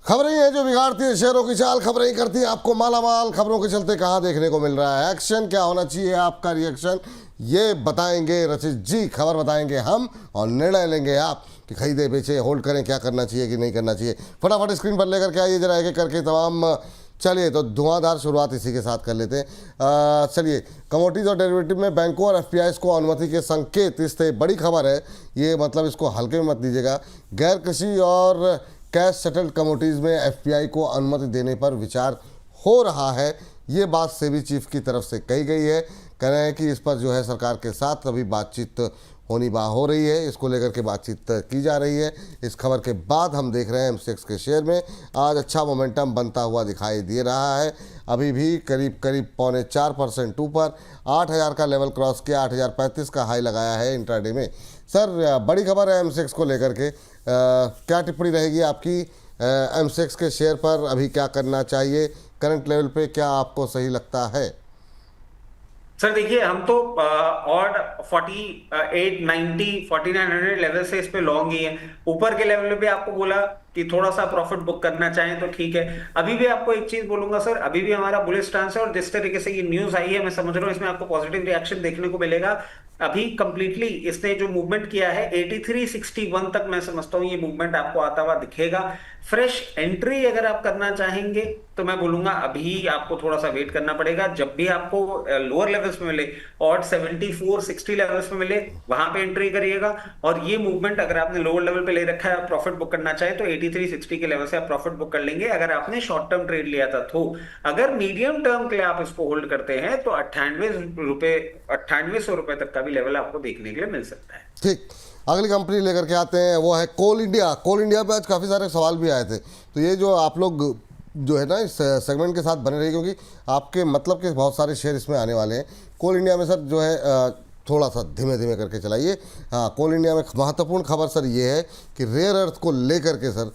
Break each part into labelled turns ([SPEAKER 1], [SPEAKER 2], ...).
[SPEAKER 1] खबरें हैं जो बिगाड़ती है शेयरों की चाल, खबरें ही करती है आपको मालामाल। खबरों के चलते कहाँ देखने को मिल रहा है एक्शन, क्या होना चाहिए आपका रिएक्शन, ये बताएंगे रचित जी। खबर बताएंगे हम और निर्णय लेंगे आप कि खरीदे बेचे होल्ड करें, क्या करना चाहिए कि नहीं करना चाहिए। फटाफट स्क्रीन पर लेकर के आइए जरा एक एक करके तमाम। चलिए तो धुआंधार शुरुआत इसी के साथ कर लेते हैं। चलिए, कमोडिटीज और डेरिवेटिव में बैंकों और एफपीआईज को अनुमति के संकेत, इससे बड़ी खबर है ये, मतलब इसको हल्के में मत लीजिएगा। गैर कृषि और कैश सेटल्ड कमोडिटीज में एफपीआई को अनुमति देने पर विचार हो रहा है, ये बात सेबी चीफ की तरफ से कही गई है। कह रहे हैं कि इस पर जो है सरकार के साथ अभी बातचीत हो रही है, इसको लेकर के बातचीत की जा रही है। इस खबर के बाद हम देख रहे हैं एमसेक्स के शेयर में आज अच्छा मोमेंटम बनता हुआ दिखाई दे रहा है। अभी भी करीब करीब 0.4% ऊपर 8000 का लेवल क्रॉस किया, 8035 का हाई लगाया है इंट्राडे में। सर, बड़ी खबर है एमसेक्स को लेकर के, क्या टिप्पणी रहेगी आपकी एमसेक्स के शेयर पर? अभी क्या करना चाहिए करंट लेवल पे, क्या आपको सही लगता है?
[SPEAKER 2] सर देखिए, हम तो ऑड 48, 90, 4900 लेवल से इस पे लॉन्ग ही है। ऊपर के लेवल पे आपको बोला कि थोड़ा सा प्रॉफिट बुक करना चाहें तो ठीक है। अभी भी आपको एक चीज बोलूंगा सर, अभी भी हमारा बुलिश स्टांस है और जिस तरीके से ये न्यूज आई है मैं समझ रहा हूँ इसमें आपको पॉजिटिव रिएक्शन देखने को मिलेगा। अभी कंप्लीटली इसने जो मूवमेंट किया है 8361 तक, मैं समझता हूँ ये मूवमेंट आपको आता हुआ दिखेगा। फ्रेश एंट्री अगर आप करना चाहेंगे तो मैं बोलूंगा अभी आपको थोड़ा सा वेट करना पड़ेगा। जब भी आपको लोअर लेवल्स में मिले, और 74 60 लेवल्स में मिले, वहां पे एंट्री करिएगा। और ये मूवमेंट अगर आपने लोअर लेवल पे ले रखा है, प्रॉफिट बुक करना चाहे तो 83 60 के लेवल से आप प्रॉफिट बुक कर लेंगे अगर आपने शॉर्ट टर्म ट्रेड लिया था तो। अगर मीडियम टर्म के लिए आप इसको होल्ड करते हैं तो 9800 रुपए तक का भी लेवल आपको देखने के लिए मिल सकता है।
[SPEAKER 1] ठीक, अगली कंपनी लेकर के आते हैं, वो है कोल इंडिया। कोल इंडिया पे आज काफ़ी सारे सवाल भी आए थे, तो ये जो आप लोग जो है ना इस सेगमेंट के साथ बने रहिए, क्योंकि आपके मतलब के बहुत सारे शेयर इसमें आने वाले हैं। कोल इंडिया में सर जो है थोड़ा सा धीमे धीमे करके चलाइए। हाँ, कोल इंडिया में महत्वपूर्ण खबर सर ये है कि रेयर अर्थ को लेकर के सर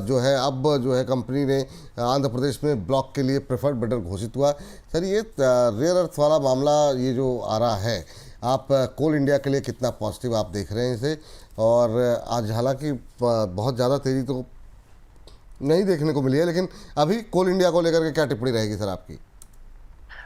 [SPEAKER 1] जो है अब जो है कंपनी ने आंध्र प्रदेश में ब्लॉक के लिए प्रेफर्ड बिडर घोषित हुआ। सर ये रेयर अर्थ वाला मामला ये जो आ रहा है, आप कोल इंडिया के लिए कितना पॉजिटिव आप देख रहे हैं इसे? और आज हालांकि बहुत ज़्यादा तेज़ी तो नहीं देखने को मिली है, लेकिन अभी कोल इंडिया को लेकर के क्या टिप्पणी रहेगी सर आपकी?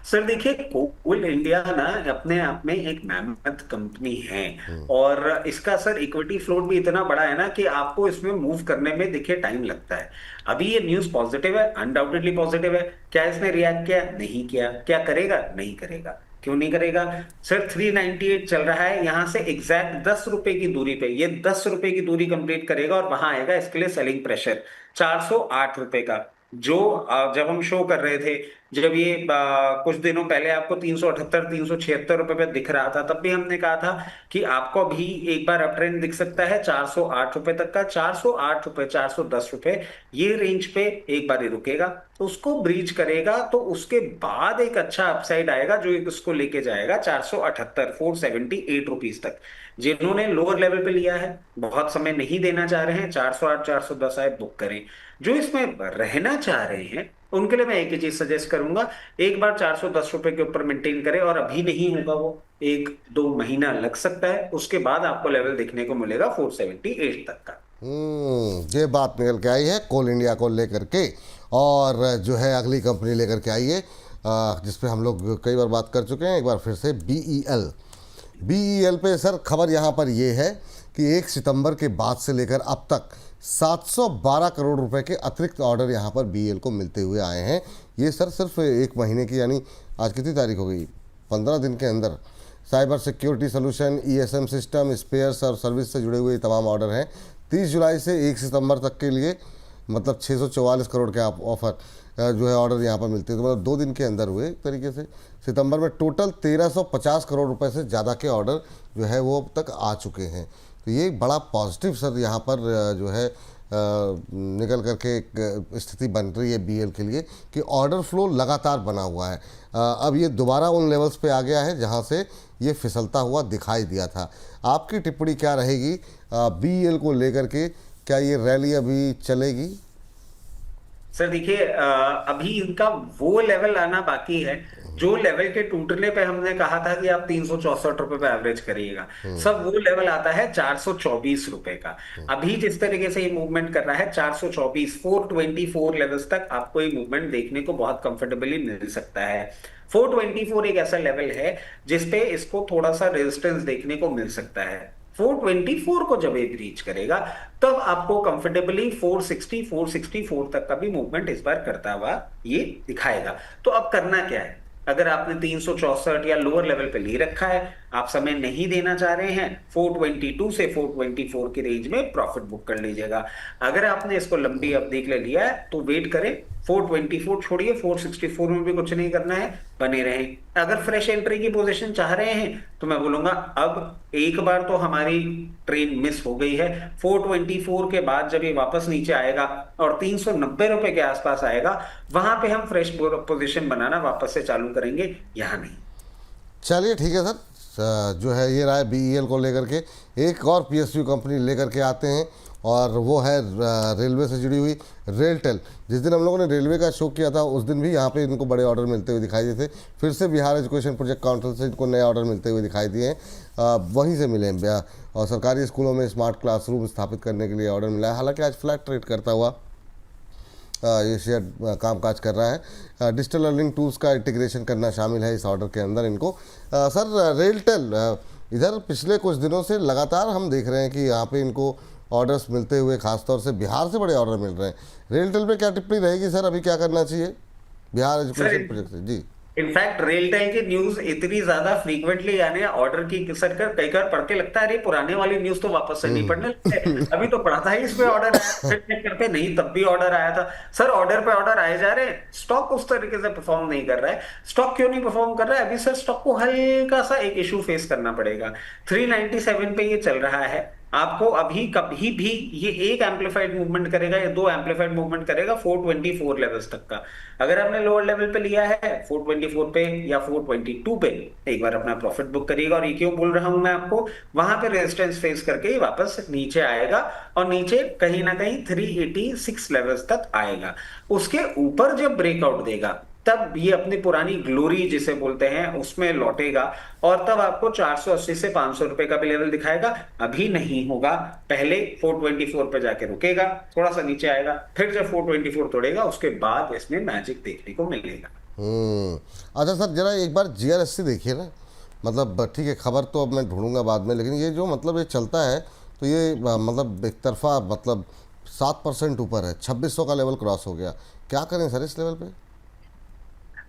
[SPEAKER 2] सर देखिए, कोल इंडिया ना अपने आप में एक मैमथ कंपनी है। और इसका सर इक्विटी फ्लोट भी इतना बड़ा है ना कि आपको इसमें मूव करने में देखिए टाइम लगता है। अभी ये न्यूज पॉजिटिव है, अनडाउटेडली पॉजिटिव है। क्या इसने रिएक्ट किया? नहीं किया। क्या करेगा? नहीं करेगा। क्यों नहीं करेगा? सर 398 चल रहा है, यहां से एग्जैक्ट 10 रुपए की दूरी पे ये 10 रुपए की दूरी कंप्लीट करेगा और वहां आएगा इसके लिए सेलिंग प्रेशर 408 रुपए का। जो जब हम शो कर रहे थे, जब ये कुछ दिनों पहले आपको 378 376 रुपए पे दिख रहा था, तब भी हमने कहा था कि आपको भी एक बार अप ट्रेंड दिख सकता है 408 रुपए तक का। 408 रुपए, 410 रुपए, ये रेंज पे एक बार ही रुकेगा, तो उसको ब्रीच करेगा तो उसके बाद एक अच्छा अपसाइड आएगा जो इसको लेके जाएगा 478 478 रुपीज तक। जिन्होंने लोअर लेवल पे लिया है, बहुत समय नहीं देना चाह रहे हैं, 408 410 आए बुक करें। जो इसमें रहना चाह रहे हैं उनके लिए मैं एक ही चीज सजेस्ट करूंगा, एक बार 410 रुपए के ऊपर मेंटेन करें। और अभी नहीं होगा वो, 1-2 महीना लग सकता है, उसके बाद आपको लेवल देखने को मिलेगा 478 तक का।
[SPEAKER 1] ये बात निकल के आई है कोल इंडिया को लेकर के। और जो है अगली कंपनी लेकर के आइए जिस पे हम लोग कई बार बात कर चुके हैं, एक बार फिर से बीईएल। बीईएल पे सर खबर यहाँ पर ये है कि 1 सितंबर के बाद से लेकर अब तक 712 करोड़ रुपए के अतिरिक्त ऑर्डर यहाँ पर बीईएल को मिलते हुए आए हैं। ये सर सिर्फ 1 महीने की, यानी आज कितनी तारीख हो गई, 15 दिन के अंदर cyber security solution, ESM system, spares और सर्विस से जुड़े हुए तमाम ऑर्डर हैं। 30 जुलाई से 1 सितंबर तक के लिए मतलब 644 करोड़ के ऑफर जो है ऑर्डर यहाँ पर मिलते हैं। तो मतलब 2 दिन के अंदर हुए एक तरीके से। सितंबर में टोटल 1350 करोड़ रुपए से ज़्यादा के ऑर्डर जो है वो अब तक आ चुके हैं। तो ये एक बड़ा पॉजिटिव सर यहाँ पर जो है निकल करके एक स्थिति बन रही है बीएल के लिए कि ऑर्डर फ्लो लगातार बना हुआ है। अब ये दोबारा उन लेवल्स पे आ गया है जहाँ से ये फिसलता हुआ दिखाई दिया था। आपकी टिप्पणी क्या रहेगी बीएल को लेकर के? क्या ये रैली अभी चलेगी?
[SPEAKER 2] सर देखिए, अभी इनका वो लेवल आना बाकी है जो लेवल के टूटने पे हमने कहा था कि आप 364 रुपए पे एवरेज करिएगा, सब वो लेवल आता है 424 रुपए का। अभी जिस तरीके से ये मूवमेंट कर रहा है 424, 424 लेवल्स तक आपको ये मूवमेंट देखने को बहुत कंफर्टेबली मिल सकता है। 424 एक ऐसा लेवल है जिसपे इसको थोड़ा सा रेजिस्टेंस देखने को मिल सकता है। 424 को जब ये ब्रीच करेगा तब आपको कंफर्टेबली 460 464 तक का भी मूवमेंट इस बार करता हुआ ये दिखाएगा। तो अब करना क्या है, अगर आपने 364 या लोअर लेवल पे ले रखा है, आप समय नहीं देना चाह रहे हैं, 422 से 424 की रेंज में प्रॉफिट बुक कर लीजिएगा। अगर आपने इसको लंबी अवधि के लिए लिया है तो वेट करें, 424 छोड़िए, 464 में भी कुछ नहीं करना है, बने रहें। अगर फ्रेश एंट्री की पोजीशन चाह रहे हैं तो मैं बोलूंगा अब एक बार तो हमारी ट्रेन मिस हो गई है। 424 के बाद जब ये वापस नीचे आएगा और 390 रुपए के आसपास आएगा, वहां पे हम फ्रेश पोजीशन बनाना वापस से चालू करेंगे, यहां नहीं।
[SPEAKER 1] चलिए ठीक है सर, जो है ये रहा है BEL को लेकर के। एक और PSU कंपनी लेकर के आते हैं और वो है रेलवे से जुड़ी हुई रेलटेल। जिस दिन हम लोगों ने रेलवे का शो किया था उस दिन भी यहाँ पे इनको बड़े ऑर्डर मिलते हुए दिखाई दिए थे। फिर से बिहार एजुकेशन प्रोजेक्ट काउंसिल से इनको नए ऑर्डर मिलते हुए दिखाई दिए हैं, वहीं से मिले हैं। और सरकारी स्कूलों में स्मार्ट क्लासरूम स्थापित करने के लिए ऑर्डर मिला है। हालांकि आज फ्लैट ट्रेड करता हुआ ये शेयर कामकाज कर रहा है। डिजिटल लर्निंग टूल्स का इंटीग्रेशन करना शामिल है इस ऑर्डर के अंदर इनको। सर रेलटेल इधर पिछले कुछ दिनों से लगातार हम देख रहे हैं कि यहाँ पे इनको ऑर्डर्स मिलते हुए, खासतौर से बिहार से बड़े ऑर्डर मिल रहे हैं। रेलटेल पे क्या टिप्पणी रहेगी सर, अभी क्या करना चाहिए बिहार एजुकेशन प्रोजेक्ट से? जी,
[SPEAKER 2] इनफैक्ट रेलटेल की न्यूज इतनी ज्यादा फ्रीक्वेंटली यानी ऑर्डर की सर कर कई बार पढ़ के लगता है अरे पुराने वाली न्यूज तो वापस से नहीं पढ़ने लगते, अभी तो पढ़ा था ही, इस पे ऑर्डर आया, फिर चेक करते नहीं तब भी ऑर्डर आया था। सर ऑर्डर पे ऑर्डर आए जा रहे हैं, स्टॉक उस तरीके से परफॉर्म नहीं कर रहा है। स्टॉक क्यों नहीं परफॉर्म कर रहा है? अभी सर स्टॉक को हल्का सा एक इशू फेस करना पड़ेगा। 397 पे ये चल रहा है, आपको अभी कभी भी ये एक एम्पलीफाइड मूवमेंट करेगा या दो एम्पलीफाइड मूवमेंट करेगा 424 लेवल्स तक का। अगर आपने लोअर लेवल पे लिया है 424 पे या 422 पे, एक बार अपना प्रॉफिट बुक करिएगा। और ये क्यों बोल रहा हूं मैं आपको, वहां पे रेजिस्टेंस फेस करके ही वापस नीचे आएगा और नीचे कहीं ना कहीं 386 लेवल्स तक आएगा। उसके ऊपर जब ब्रेकआउट देगा तब ये अपनी पुरानी ग्लोरी जिसे बोलते हैं उसमें लौटेगा और तब आपको 480 से 500 रुपए का भी लेवल दिखाएगा। अभी नहीं होगा, पहले 424 पे जाके रुकेगा, थोड़ा सा नीचे आएगा, फिर जब 424 तोड़ेगा उसके बाद इसमें मैजिक देखने को मिलेगा।
[SPEAKER 1] अच्छा सर, जरा एक बार GRSC देखिए ना। मतलब ठीक है, खबर तो अब मैं ढूंढूंगा बाद में, लेकिन ये जो मतलब ये चलता है तो ये मतलब एक तरफा मतलब 7% ऊपर है, 2600 का लेवल क्रॉस हो गया। क्या करें सर इस लेवल पे?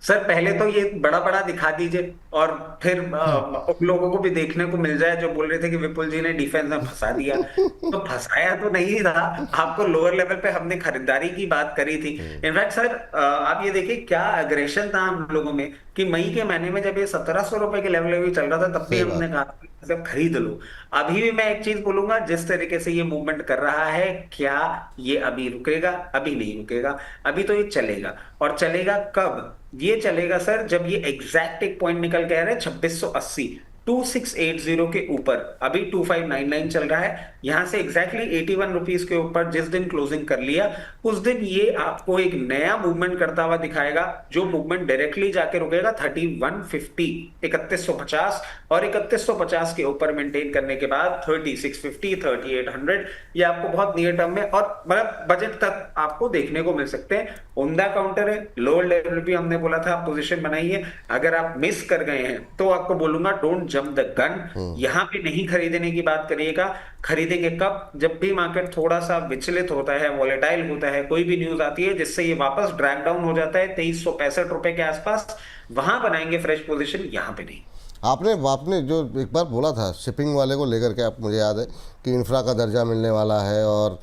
[SPEAKER 2] सर पहले तो ये बड़ा बड़ा दिखा दीजिए और फिर उन लोगों को भी देखने को मिल जाए जो बोल रहे थे कि विपुल जी ने डिफेंस में फंसा दिया। तो फंसाया तो नहीं था आपको, लोअर लेवल पे हमने खरीदारी की बात करी थी। इनफैक्ट सर आप ये देखिए क्या अग्रेशन था हम लोगों में कि मई के महीने में जब ये 1700 रुपए के लेवल में चल रहा था तब भी हमने कहा सब खरीद लो। अभी भी मैं एक चीज बोलूंगा, जिस तरीके से ये मूवमेंट कर रहा है, क्या ये अभी रुकेगा? अभी नहीं रुकेगा, अभी तो ये चलेगा। और चलेगा कब? ये चलेगा सर जब ये एग्जैक्ट एक पॉइंट निकल के आ रहा है 2680, 2680 के ऊपर। अभी 2599 चल रहा है, यहां से एग्जैक्टली 81 रुपीज के ऊपर जिस दिन क्लोजिंग कर लिया उस दिन ये आपको एक नया मूवमेंट करता हुआ दिखाएगा, जो मूवमेंट डायरेक्टली जाके रुकेगा 3150, 3150, और 3150 के ऊपर मेंटेन करने के बाद 3650, 3800 ये आपको बहुत नियर टर्म में और मतलब बजट तक आपको देखने को मिल सकते हैं। उम्दा काउंटर है, लोअर लेवल भी हमने बोला था पोजीशन बनाइए। अगर आप मिस कर गए हैं तो आपको बोलूंगा डोंट जंप द गन, यहां पे नहीं खरीदने की बात करिएगा। खरीदेंगे कब? जब भी मार्केट थोड़ा सा विचलित होता है, वॉलेटाइल होता है, कोई भी न्यूज आती है जिससे ये वापस ड्रैग डाउन हो जाता है 2365 रुपए के आसपास, वहां बनाएंगे फ्रेश पोजीशन, यहां पे नहीं।
[SPEAKER 1] आपने जो एक बार बोला था शिपिंग वाले को लेकर के, आप मुझे याद है कि इंफ्रा का दर्जा मिलने वाला है और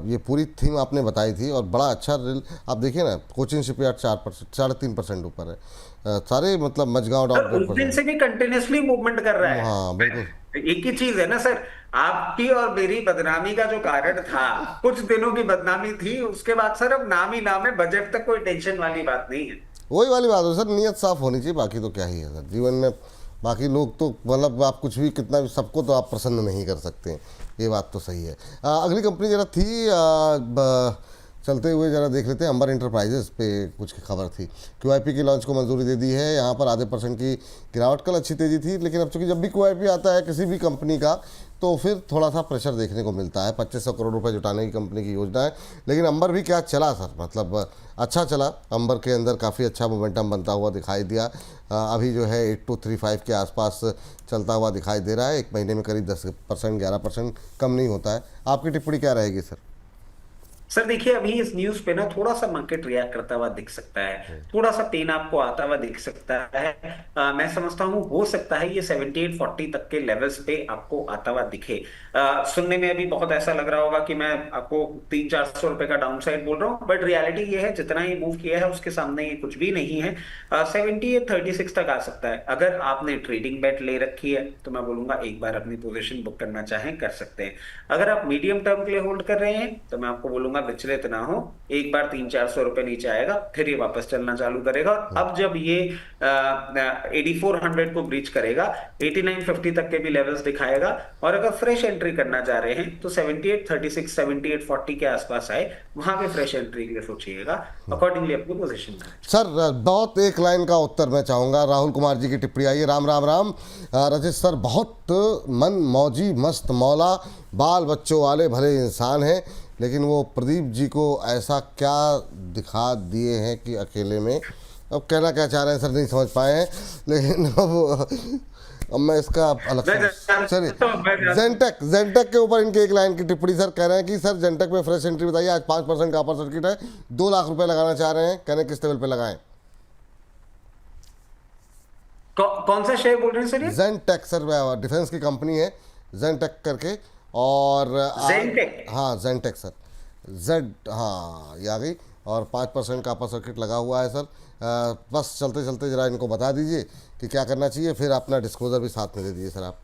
[SPEAKER 1] ये पूरी थीम आपने बताई थी और बड़ा अच्छा आप देखिए ना, कोचिन शिपयार्ड 4%, 3.5% ऊपर है। सारे मतलब मझगांव
[SPEAKER 2] उस दिन से भी कंटिन्यूसली मूवमेंट कर रहा है।
[SPEAKER 1] हाँ बिल्कुल,
[SPEAKER 2] एक ही चीज है ना सर, आपकी और मेरी बदनामी का जो कारण था, कुछ दिनों की बदनामी थी, उसके बाद सर अब नाम ही नाम है, बजट तक कोई टेंशन वाली बात नहीं है।
[SPEAKER 1] वही वाली बात हो सर, नीयत साफ होनी चाहिए, बाकी तो क्या ही है सर जीवन में। बाकी लोग तो मतलब आप कुछ भी कितना भी, सबको तो आप प्रसन्न नहीं कर सकते, ये बात तो सही है। अगली कंपनी जरा थी चलते हुए जरा देख लेते हैं अंबर इंटरप्राइजेस पे कुछ की खबर थी। QIP की लॉन्च को मंजूरी दे दी है, यहाँ पर आधे % की गिरावट, कल अच्छी तेजी थी, लेकिन अब चूंकि जब भी QIP आता है किसी भी कंपनी का तो फिर थोड़ा सा प्रेशर देखने को मिलता है। 2500 करोड़ रुपए जुटाने की कंपनी की योजना है, लेकिन अंबर भी क्या चला सर, मतलब अच्छा चला। अंबर के अंदर काफ़ी अच्छा मोमेंटम बनता हुआ दिखाई दिया। अभी जो है 8235 के आसपास चलता हुआ दिखाई दे रहा है। एक महीने में करीब 10% 11% कम नहीं होता है। आपकी टिप्पणी क्या रहेगी सर?
[SPEAKER 2] सर देखिए, अभी इस न्यूज पे ना थोड़ा सा मार्केट रिएक्ट करता हुआ दिख सकता है, थोड़ा सा पेन आपको आता हुआ दिख सकता है। मैं समझता हूँ हो सकता है ये 7840 तक के लेवल्स पे आपको आता हुआ दिखे। सुनने में अभी बहुत ऐसा लग रहा होगा कि मैं आपको 300-400 रुपए का डाउन साइड बोल रहा हूँ, बट रियलिटी ये है जितना ही मूव किया है उसके सामने ये कुछ भी नहीं है। 7836 तक आ सकता है। अगर आपने ट्रेडिंग बेट ले रखी है तो मैं बोलूंगा एक बार अपनी पोजीशन बुक करना चाहें कर सकते हैं। अगर आप मीडियम टर्म के लिए होल्ड कर रहे हैं तो मैं आपको बोलूंगा विचलित ना हो, एक बार 300-400 रुपए नीचे आएगा फिर ये वापस चलना चालू करेगा, और अब जब ये 8400 को ब्रीच करेगा 8950 तक के भी लेवल्स दिखाएगा। और अगर फ्रेश एंट्री करना चाह रहे हैं तो 7836 7840 के आसपास आए, वहां पे फ्रेश एंट्री के लिए सोचिएगा, अकॉर्डिंगली अपनी पोजीशन।
[SPEAKER 1] सर बहुत एक लाइन का उत्तर मैं चाहूँगा। राहुल कुमार जी की टिप्पणी आई है। राम राम राम। रजित सर बहुत मन मौजी मस्त मौला बाल बच्चों वाले भले इंसान हैं, लेकिन वो प्रदीप जी को ऐसा क्या दिखा दिए हैं कि अकेले में, अब कहना क्या चाह रहे हैं सर नहीं समझ पाए हैं, लेकिन अब मैं इसका अलग सर जेंटेक के ऊपर इनके एक लाइन की टिप्पणी सर कह रहे हैं कि सर जेंटेक में फ्रेश एंट्री बताइए। आज 5% का अपर सर्किट है, 2 लाख रुपए लगाना चाह रहे हैं, कहने किस लेवल पे लगाएं?
[SPEAKER 2] कौन सा शेयर बोल रहे हैं सर? ये
[SPEAKER 1] जेंटेक सर डिफेंस की कंपनी है जेंटेक करके, और
[SPEAKER 2] जेंटेक,
[SPEAKER 1] हाँ जेंटेक सर, जेड, हाँ ये आ गई, और 5% का अपर सर्किट लगा हुआ है सर। बस चलते चलते जरा इनको बता दीजिए कि क्या करना चाहिए, फिर अपना डिस्क्लोजर भी साथ में दे दीजिए सर आप।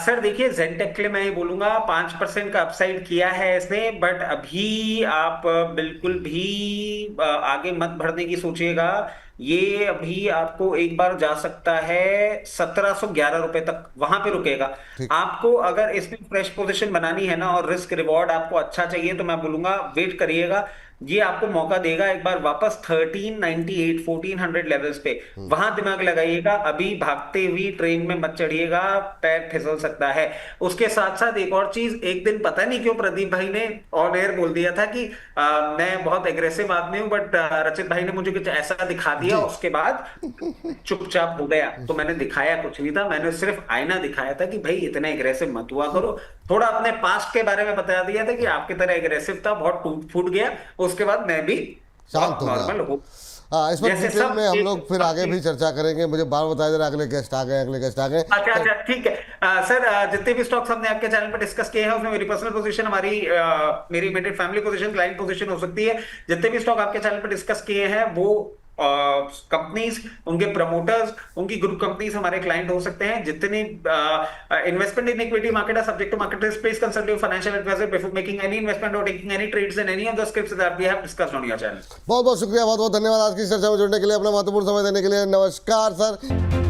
[SPEAKER 2] सर देखिए, जेंटेक के लिए मैं ये बोलूंगा 5% का अपसाइड किया है इसने, बट अभी आप बिल्कुल भी आगे मत बढ़ने की सोचिएगा। ये अभी आपको एक बार जा सकता है 1711 रुपए तक, वहां पे रुकेगा।
[SPEAKER 1] ठीक।
[SPEAKER 2] आपको अगर इसमें फ्रेश पोजीशन बनानी है ना और रिस्क रिवॉर्ड आपको अच्छा चाहिए तो मैं बोलूंगा वेट करिएगा। ये आपको मौका देगा एक बार वापस 1398 1400 लेवल्स पे, वहां दिमाग लगाइएगा। अभी भागते हुई ट्रेन में मत चढ़िएगा, पैर फिसल सकता है। उसके साथ साथ एक और चीज, एक दिन पता नहीं क्यों प्रदीप भाई ने ऑन एयर बोल दिया था कि मैं बहुत एग्रेसिव आदमी हूं, बट रचित भाई ने मुझे कुछ ऐसा दिखा दिया, उसके बाद चुपचाप हो गया। तो मैंने दिखाया कुछ नहीं था, मैंने सिर्फ आईना दिखाया था कि भाई इतने एग्रेसिव मत हुआ करो। थोड़ा अपने पास्ट के बारे में बता दिया था कि आपकी तरह एग्रेसिव था, बहुत टूट फूट गया, उसके बाद मैं भी
[SPEAKER 1] शांत हो
[SPEAKER 2] नॉर्मल हो।
[SPEAKER 1] हाँ, इस पर डिटेल में हम लोग फिर आगे भी चर्चा करेंगे। मुझे बार बताया जरा, अगले गेस्ट आ गए, अगले गेस्ट आ गए।
[SPEAKER 2] अच्छा ठीक है। सर जितने भी स्टॉक्स हमने आपके चैनल पर डिस्कस किए हैं उसमें मेरी पर्सनल पोजीशन, मेरी immediate family position, client position हो सकती है। जितने भी स्टॉक आपके चैनल पर डिस्कस किए हैं वो कंपनीज, उनके प्रमोटर्स, उनकी ग्रुप कंपनीज हमारे क्लाइंट हो सकते हैं। जितने इन्वेस्टमेंट इन इक्विटी मार्केट है subject to market risk, please consult your financial advisor before making any investment और taking any trades in any of the scripts that we have discussed on your channel.
[SPEAKER 1] बहुत बहुत शुक्रिया, बहुत बहुत धन्यवाद आज की चर्चा में जुड़ने के लिए, अपना महत्वपूर्ण समय देने के लिए। नमस्कार सर।